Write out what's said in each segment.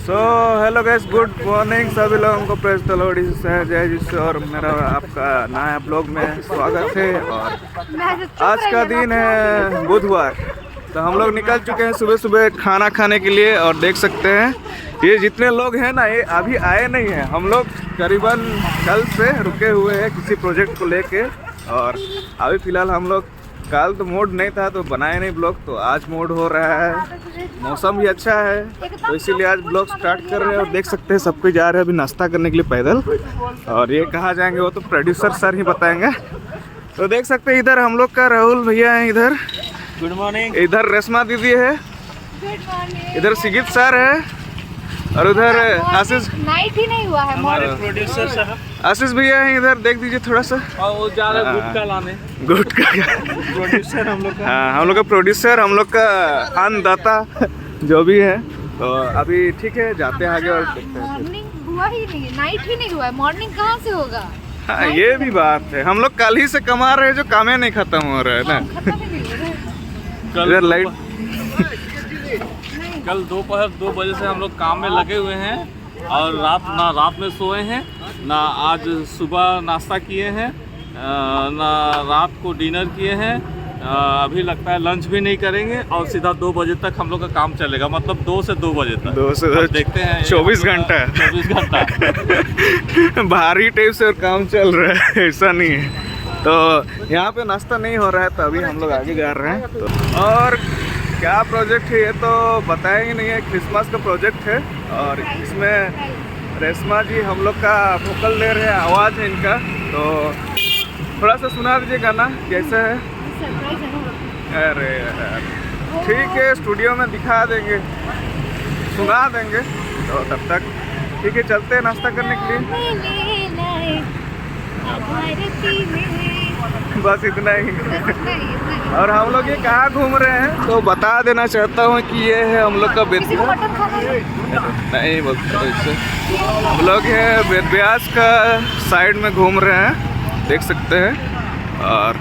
So hello guys, good morning सभी लोगों को। प्रेस द लॉर्ड जय जिससे और मेरा आपका नया ब्लॉग में स्वागत है। और आज का दिन है बुधवार, तो हम लोग निकल चुके हैं सुबह सुबह खाना खाने के लिए। और देख सकते हैं ये जितने लोग हैं ना, ये अभी आए नहीं हैं। हम लोग करीबन कल से रुके हुए हैं किसी प्रोजेक्ट को लेके। और अभी फ़िलहाल हम लोग, कल तो मूड नहीं था तो बनाए नहीं ब्लॉग, तो आज मूड हो रहा है। मौसम भी अच्छा है तो इसीलिए आज ब्लॉग स्टार्ट कर रहे हैं। और देख सकते हैं सब कोई जा रहे हैं अभी नाश्ता करने के लिए पैदल। और ये कहाँ जाएंगे वो तो प्रोड्यूसर सर ही बताएंगे। तो देख सकते हैं इधर हम लोग का राहुल भैया है, इधर गुड मॉर्निंग, इधर रेशमा दीदी है, इधर सिगित सर है, और उधर आशीष। नाइट ही नहीं हुआ है। हमारे प्रोड्यूसर साहब आशीष भैया है इधर, देख दीजिए थोड़ा सा। और वो जा रहे गुटखा लाने। गुटखा प्रोड्यूसर हम लोग का। हाँ, हम लोग का प्रोड्यूसर, हम लोग का अन्नदाता जो भी है। तो अभी ठीक है, जाते हैं आगे और देखते हैं। मॉर्निंग हुआ ही नहीं, नाइट ही नहीं हुआ है। मॉर्निंग कहाँ से होगा? हाँ, ये भी बात है। हम लोग कल ही से कमा रहे हैं, जो कामें नहीं खत्म हो रहा है ना। खत्म ही नहीं हो रहा है। इधर लाइट कल दोपहर 2 बजे से हम लोग काम में लगे हुए हैं। और रात में सोए हैं ना, आज सुबह नाश्ता किए हैं ना, रात को डिनर किए हैं। अभी लगता है लंच भी नहीं करेंगे और सीधा 2 बजे तक हम लोग का काम चलेगा। मतलब 2 से 2 बजे तक। 2 से अब देखते हैं 24 घंटा 24 घंटा भारी टाइप से और काम चल रहा है, ऐसा नहीं है। तो यहाँ पे नाश्ता नहीं हो रहा है, तो अभी हम लोग आगे जा रहे हैं। तो और क्या प्रोजेक्ट है ये तो बताया ही नहीं है। क्रिसमस का प्रोजेक्ट है और इसमें रेशमा जी हम लोग का वोकल दे रहे हैं, आवाज़ है इनका। तो थोड़ा सा सुना दीजिए गाना कैसा है। सरप्राइज है ना। अरे यार ठीक है, स्टूडियो में दिखा देंगे, सुना देंगे। तो तब तक ठीक है, चलते हैं नाश्ता करने के लिए। बस इतना ही। और हम लोग ये कहाँ घूम रहे हैं तो बता देना चाहता हूँ कि ये है हम लोग का बेतिया। नहीं बोलते इससे, हम लोग है बेतियास का साइड में घूम रहे हैं, देख सकते हैं। और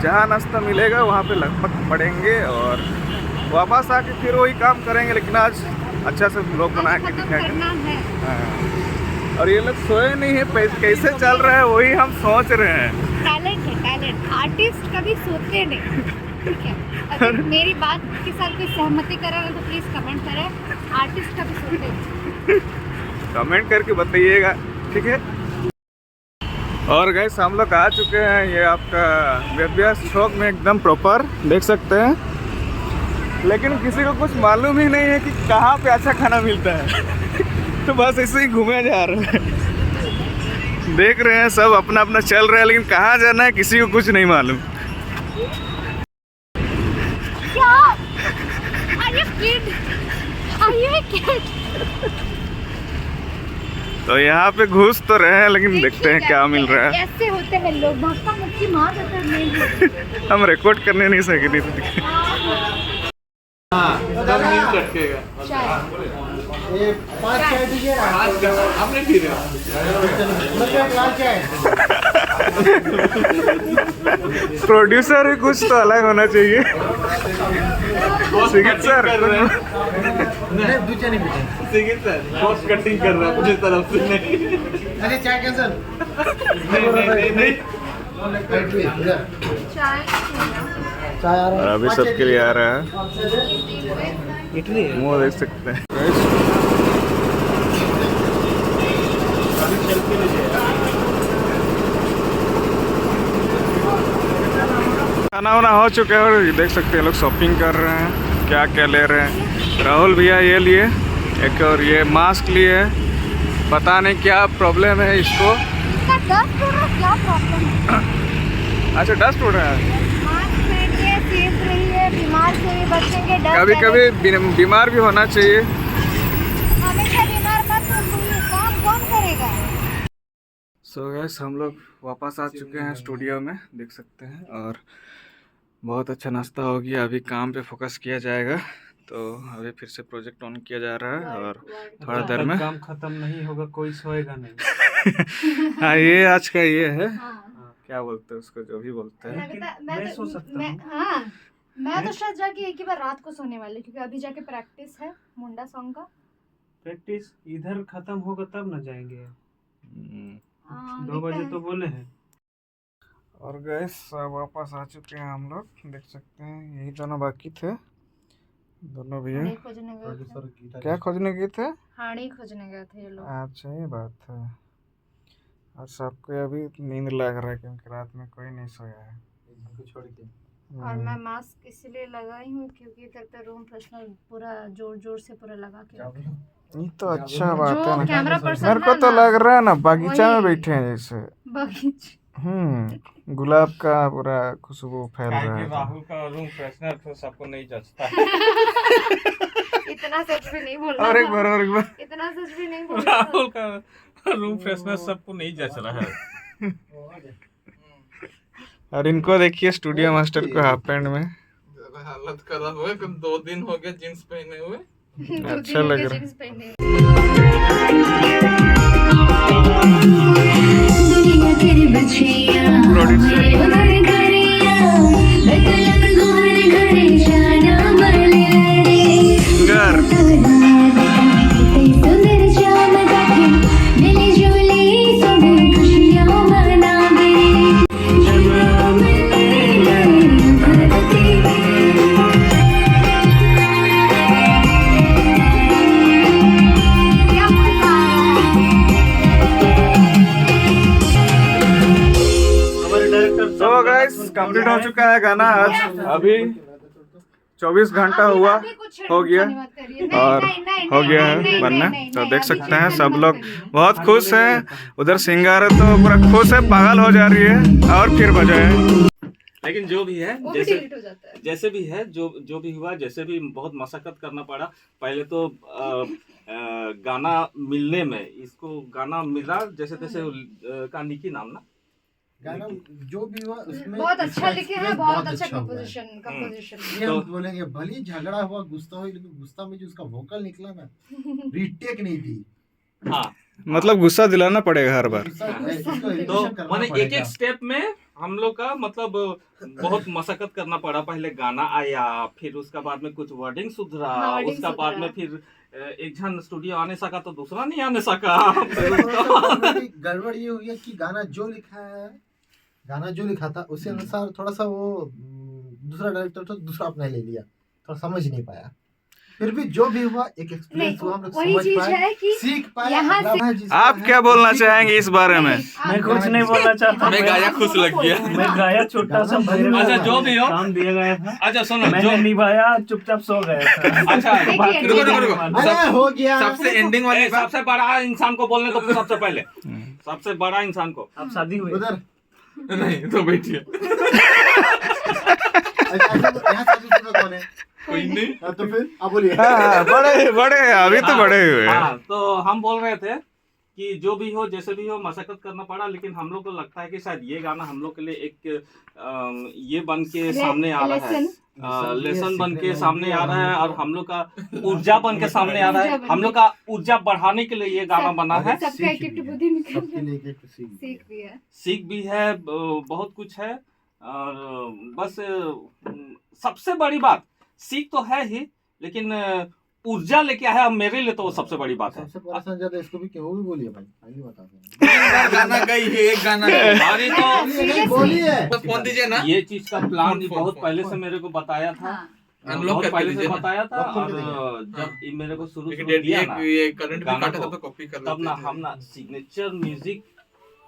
जहाँ नाश्ता मिलेगा वहाँ पे लगभग पड़ेंगे और वापस आके फिर वही काम करेंगे। लेकिन आज अच्छा से ब्लॉग बना के दिखाएंगे। हाँ। और ये लोग सोए नहीं है, कैसे चल रहा है वही हम सोच रहे हैं। टैलेंट है, टैलेंट। आर्टिस्ट कभी सोते नहीं, ठीक है? अगर मेरी बात के साथ कोई सहमति करें तो प्लीज कमेंट करें। आर्टिस्ट कभी सोते नहीं। कमेंट करके बताइएगा, ठीक है। और गाइस हम लोग आ चुके हैं, ये आपका बेतियास चौक में एकदम प्रॉपर देख सकते हैं। लेकिन किसी को कुछ मालूम ही नहीं है कि कहाँ पे अच्छा खाना मिलता है। तो बस ऐसे ही घूमे जा रहे हैं, देख रहे हैं सब अपना अपना चल रहा है, लेकिन कहाँ जाना है किसी को कुछ नहीं मालूम। क्या? Are you kid? Are you a kid? तो यहाँ पे घुस तो रहे हैं, लेकिन देखते हैं क्या मिल रहा है। ऐसे होते हैं लोग, धक्का मुक्की मार देते हैं। हम रिकॉर्ड करने नहीं सके थे। ये 5 चाय दीजिए। हमने पी रहे प्रोड्यूसर ही कुछ तो अलग होना चाहिए। सिगित सर नहीं, दूसरा नहीं पीते। सिगित सर कॉस्ट कटिंग कर रहा है मुझे तरफ से। नहीं अरे चाय कैंसल। नहीं चाय आ रहा और अभी सबके लिए आ रहा है, इटली मुँह देख सकते हैं। खाना वाना हो चुका है और देख सकते हैं लोग शॉपिंग कर रहे हैं, क्या क्या ले रहे हैं। राहुल भैया ये लिए एक, और ये मास्क लिए, पता नहीं क्या प्रॉब्लम है इसको। डस्ट उड़ रहा है, क्या प्रॉब्लम है? अच्छा, डस्ट उड़ रहा है। मास्क पहनिए, सेफ रहिए, बीमार से भी बचेंगे। डस्ट कभी कभी बीमार भी होना चाहिए। हमेशा बीमार मत होइए, काम कौन करेगा? सो गैस हम लोग वापस आ चुके हैं स्टूडियो में, देख सकते हैं। और बहुत अच्छा नाश्ता हो गया, अभी काम पे फोकस किया जाएगा। तो अभी फिर से प्रोजेक्ट ऑन किया जा रहा है और थोड़ा देर में काम खत्म नहीं होगा, कोई सोएगा नहीं। हाँ, ये आज का ये है, हाँ। क्या बोलते हैं उसको, जो भी बोलते हैं। मैं सो सकता हूँ। मैं तो शायद जाके एक ही बार रात को सोने वाली, क्योंकि अभी जाके प्रैक्टिस है मुंडा सॉन्ग का। प्रैक्टिस इधर खत्म होगा तब ना जाएंगे। हाँ, 2 बजे तो बोले हैं। और गैस वापस आ चुके हैं हम लोग, देख सकते हैं यही दोनों बाकी थे, दोनों भैया। हाड़ी खोजने गए थे। क्या खोजने गए थे? हाड़ी खोजने गए थे ये लोग। अच्छा ये बात है। और सबको अभी नींद लग रहा है क्योंकि रात में कोई नहीं सोया है। और मैं मास्क इसलिए लगाई हूँ क्योंकि इधर पे रूम फ्रेशनर पूरा जोर जोर से पूरा लगा के रखे हैं। ये तो अच्छा बात है जो ना। कैमरा पर्सन मेरे को तो लग रहा है ना बागीचा में वही। बैठे हैं जैसे। बगीचा गुलाब का पूरा खुशबू फैल रहा है। राहुल का रूम फ्रेशनर तो सबको नहीं जचता। इतना सच भी नहीं बोलना और एक था। बार और एक बार। इतना सच भी नहीं बोलना था। राहुल का रूम फ्रेशनर सबको नहीं जच रहा है। और इनको देखिए स्टूडियो मास्टर को हाफ पैंट में। हालत खराब हुआ, 2 दिन हो गए जींस पहने हुए। अच्छा लग रहा है। जींस पहने। तो गाइस कंप्लीट हो चुका है गाना आज। अभी 24 घंटा हुआ हो गया और हो गया है बनना। तो देख सकते हैं सब लोग बहुत खुश हैं। उधर सिंगर तो पूरा खुश है, पागल हो जा रही है। और फिर बजाए, लेकिन जो भी है वो भी डिलीट हो जाता है। जैसे भी है, जो भी हुआ, जैसे भी बहुत मशक्कत करना पड़ा। पहले तो गाना मिलने में, इसको गाना मिला जैसे तैसे कानिकी की नाम ना गाना जो भी हुआ उसमें बहुत अच्छा लिखे हैं, बहुत अच्छा हुआ है। कंपोजिशन। ये हम बोलेंगे भले ही झगड़ा हुआ, गुस्सा हुई, लेकिन गुस्सा में जो उसका वोकल निकला ना, रीटेक नहीं दी। हाँ, मतलब गुस्सा दिलाना पड़ेगा हर बार। तो माने एक एक स्टेप में हम लोग का मतलब बहुत मशक्कत करना पड़ा। पहले गाना आया, फिर उसका बाद में कुछ वर्डिंग सुधरा, हाँ, वर्डिंग उसका बाद सुधरा। में फिर एक जन स्टूडियो आने सका तो दूसरा नहीं आने सका। गड़बड़ ये हुई है कि गाना जो लिखा है, गाना जो लिखा था उसी अनुसार थोड़ा सा वो दूसरा डायरेक्टर तो दूसरा अपना ले लिया, थोड़ा समझ नहीं पाया। फिर भी जो भी हुआ एक एक्सपीरियंस हुआ, हम लोग वही समझ चीज पाए, है कि सीख पाए। यहाँ से- अगला जिसका आप है, क्या बोलना सीख चाहेंगे इस बारे में? मैं कुछ नहीं बोलना चाहता। मैं गाया खुश लग गया। मैं गाया छोटा सा, मेरे को अच्छा जो भी हो, काम दिया गया था, अच्छा सुनो, मैंने जो निभाया, चुपचाप सो गया था। अच्छा देखिए, रुको रुको रुको, अरे हो गया। सबसे एंडिंग वाले, सबसे बड़ा इंसान को बोलने तो सबसे पहले, सबसे बड़ा इंसान को। अब शादी हुई उधर नहीं तो बैठिए, यहाँ से कौन है? कोई नहीं। हाँ, तो फिर आप बोलिए। हाँ, बड़े बड़े अभी तो बड़े हुए हैं। हाँ, तो हम बोल रहे थे कि जो भी हो, जैसे भी हो, मशक्कत करना पड़ा। लेकिन हम लोग को लगता है कि शायद ये गाना हम लोग के लिए एक ये बन के सामने आ रहा है, लेसन बन के सामने आ रहा है, और हम लोग का ऊर्जा बन के सामने आ रहा है। हम लोग का ऊर्जा बढ़ाने के लिए ये गाना बना है। सबका एक एक बुद्धि निकल सबके लिए एक सीख सीख भी है। सीख भी है, बहुत कुछ है। और बस सबसे बड़ी बात सीख तो है ही, लेकिन ऊर्जा लेके आया अब मेरे लिए, तो वो सबसे बड़ी बात है। सबसे परेशान ज्यादा इसको भी क्यों भी बोलिए भाई, आगे बता दो। गाना गई है, एक गाना अरे तो बोलिए। फोन दीजिए ना। ये चीज का प्लान भी बहुत पहले से मेरे को बताया था, हाँ। बहुत पहले से बताया था। और जब ये मेरे को शुरू दिया ना गाना को, तब ना हम ना सिग्नेचर म्यूजिक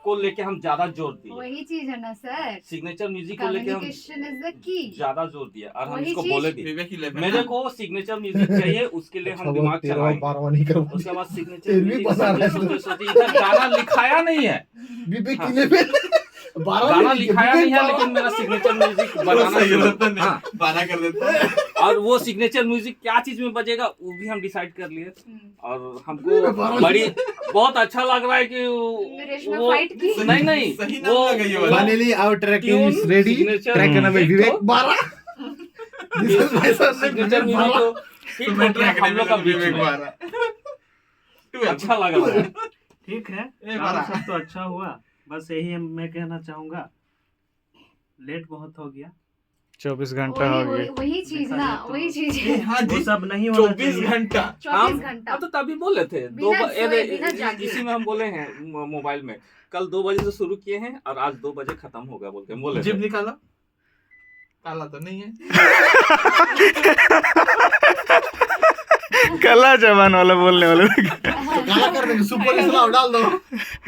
को लेके हम ज्यादा जोर दिए। वही चीज है ना सर, सिग्नेचर म्यूजिक को लेके हम कम्युनिकेशन इज द की। ज्यादा जोर दिया, और हम वही इसको चीज- बोले भी मेरे को सिग्नेचर म्यूजिक चाहिए, उसके लिए हम दिमाग चलाएंगे। 12वां नहीं करो। उसके बाद सिग्नेचर फिर भी म्यूजिक पता नहीं। सोचे इधर गाना लिखाया नहीं है, विवेक किले पे 12 गाना लिखाया नहीं है, लेकिन मेरा सिग्नेचर म्यूजिक बनाना है। हाँ, बाना कर देते हैं। और वो सिग्नेचर म्यूजिक क्या चीज में बजेगा वो भी हम डिसाइड कर लिए। और हमको बड़ी बहुत अच्छा लग रहा है कि रेशमा वो फाइट की। नहीं सही नाम वो लगा ये वाला। Finally our track tune, is ready. signature track का नाम है music विवेक तो- 12। सिग्नेचर म्यूजिक को ठीक हो गया हम लोग का बीच में। अच्छा लग रहा है। ठीक है, ए, काम बड़ा। सब तो अच्छा हुआ। बस यही मैं कहना चाहूंगा, लेट बहुत हो गया, 24 घंटा हो गया। वही चीज ना, वही चीज है। वो सब नहीं होना 24 चाहिए। घंटा 24 घंटा। तो तभी बोले थे बिना सोए, बिना जागे। इसी में हम बोले हैं मोबाइल में कल 2 बजे से शुरू किए हैं और आज 2 बजे खत्म हो गया बोल के बोले जिप थे। निकाला, काला तो नहीं है। कला जवान वाला बोलने वाले। काला कर देंगे, सुपर इस्लाम डाल दो।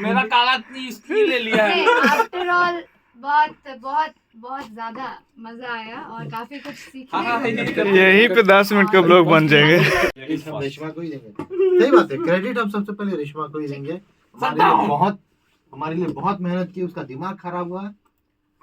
मेरा काला इसलिए ले लिया है। आफ्टर ऑल बहुत बहुत बहुत ज्यादा मजा आया और काफी कुछ सीखने यहीं पे 10 मिनट का ब्लॉग बन जाएगा। हम रेशमा को ही देंगे। सही बात है, क्रेडिट हम सबसे पहले रेशमा को ही देंगे। हमारे लिए बहुत मेहनत की, उसका दिमाग खराब हुआ,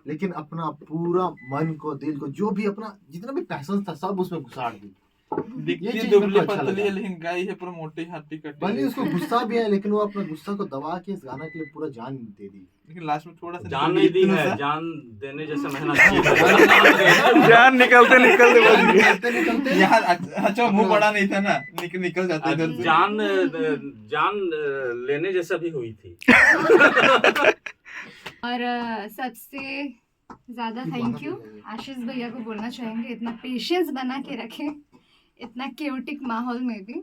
लेकिन अपना पूरा मन को, दिल को, जो भी अपना जितना भी पैशन था सब उसमें घुसाड़ दी। दिखती ये है चीज दुबली मेरे को अच्छा पतली है लगा। लेकिन गाय है पूरा मोटी हाथी कटी भले है। उसको गुस्सा भी है, लेकिन वो अपना गुस्सा को दबा के इस गाना के लिए पूरा जान दे दी। लेकिन लास्ट में थोड़ा सा जान नहीं दी है, जान देने जैसे मेहनत की है। जान निकलते निकलते बच गया। निकलते निकलते यार अच्छा मुंह बड़ा नहीं था ना, निकल जाता इधर से। जान लेने जैसा भी हुई थी। और सबसे ज्यादा थैंक यू आशीष भैया को बोलना चाहेंगे, इतना पेशेंस बना के रखे इतना क्योटिक माहौल में भी।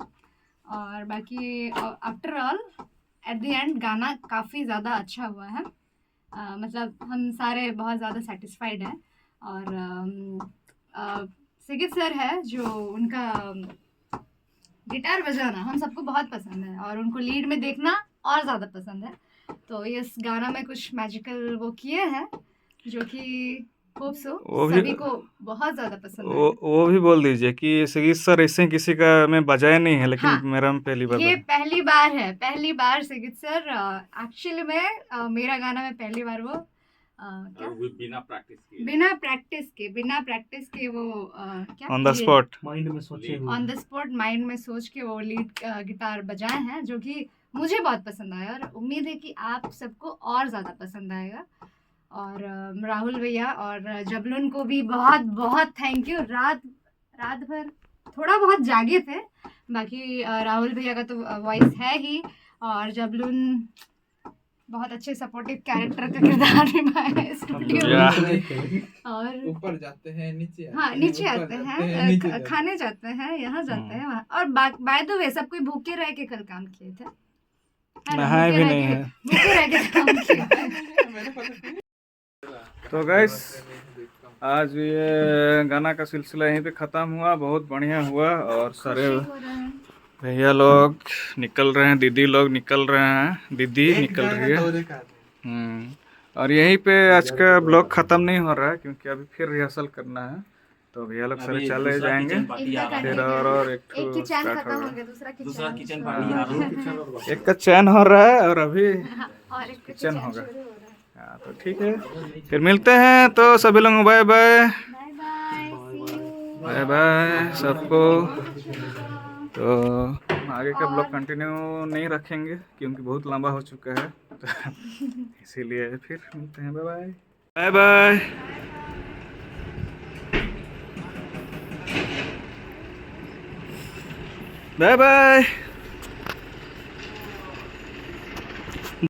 और बाकी after all at the end गाना काफ़ी ज़्यादा अच्छा हुआ है। मतलब हम सारे बहुत ज़्यादा सेटिस्फाइड हैं। और सिगित सर है जो उनका गिटार बजाना हम सबको बहुत पसंद है और उनको लीड में देखना और ज़्यादा पसंद है। तो इस गाना में कुछ मैजिकल वो किए हैं जो कि होप सो वो भी- सभी को बहुत ज़्यादा पसंद है। वो भी बोल दीजिए कि सिगीत सर ऐसे किसी का मैं बजाया नहीं है, लेकिन हाँ, मेरा में पहली बार ये बजा। पहली बार है, पहली बार सिगित सर एक्चुअली में मेरा गाना में पहली बार वो क्या बिना प्रैक्टिस के वो क्या ऑन द स्पॉट। माइंड में सोचे हुए। ऑन द स्पॉट माइंड में सोच के वो लीड गिटार बजाए हैं जो कि मुझे बहुत पसंद आया और उम्मीद है कि आप सबको और ज़्यादा पसंद आएगा। और राहुल भैया और जबलून को भी बहुत बहुत थैंक यू। रात भर थोड़ा बहुत जागे थे, बाकी राहुल भैया का तो वॉइस है ही और जबलून बहुत अच्छे सपोर्टिव कैरेक्टर का किरदार निभाया है स्टूडियो में। और ऊपर जाते हैं नीचे हाँ नीचे आते हैं, खाने जाते हैं, यहाँ जाते हैं वहाँ। और बाय द वे सब कोई भूखे रह के कल काम किए थे, है ना? नहाए भूखे भी रह नहीं के- है। भूखे रह के काम किए थे। तो गाइस आज ये गाना का सिलसिला यहीं पे ख़त्म हुआ। बहुत बढ़िया हुआ और सारे भैया लोग निकल रहे हैं, दीदी लोग निकल रहे हैं, दीदी निकल रही है। और यहीं पे आज का ब्लॉग ख़त्म नहीं हो रहा है क्योंकि अभी फिर रिहर्सल करना है। तो भैया लोग सारे चले जाएंगे, फिर और एक एक की चैन स्टार्ट खत्म होगा। हो गया, दूसरा किचन पार्टी आ रहा है। एक का चैन हो रहा है और अभी और एक किचन होगा। हाँ तो ठीक है, फिर मिलते हैं। तो सभी लोग bye bye, bye bye, see you. Bye bye सबको। तो आगे का ब्लॉग कंटिन्यू नहीं रखेंगे क्योंकि बहुत लंबा हो चुका है, तो इसीलिए फिर मिलते हैं। Bye bye, bye bye, bye bye.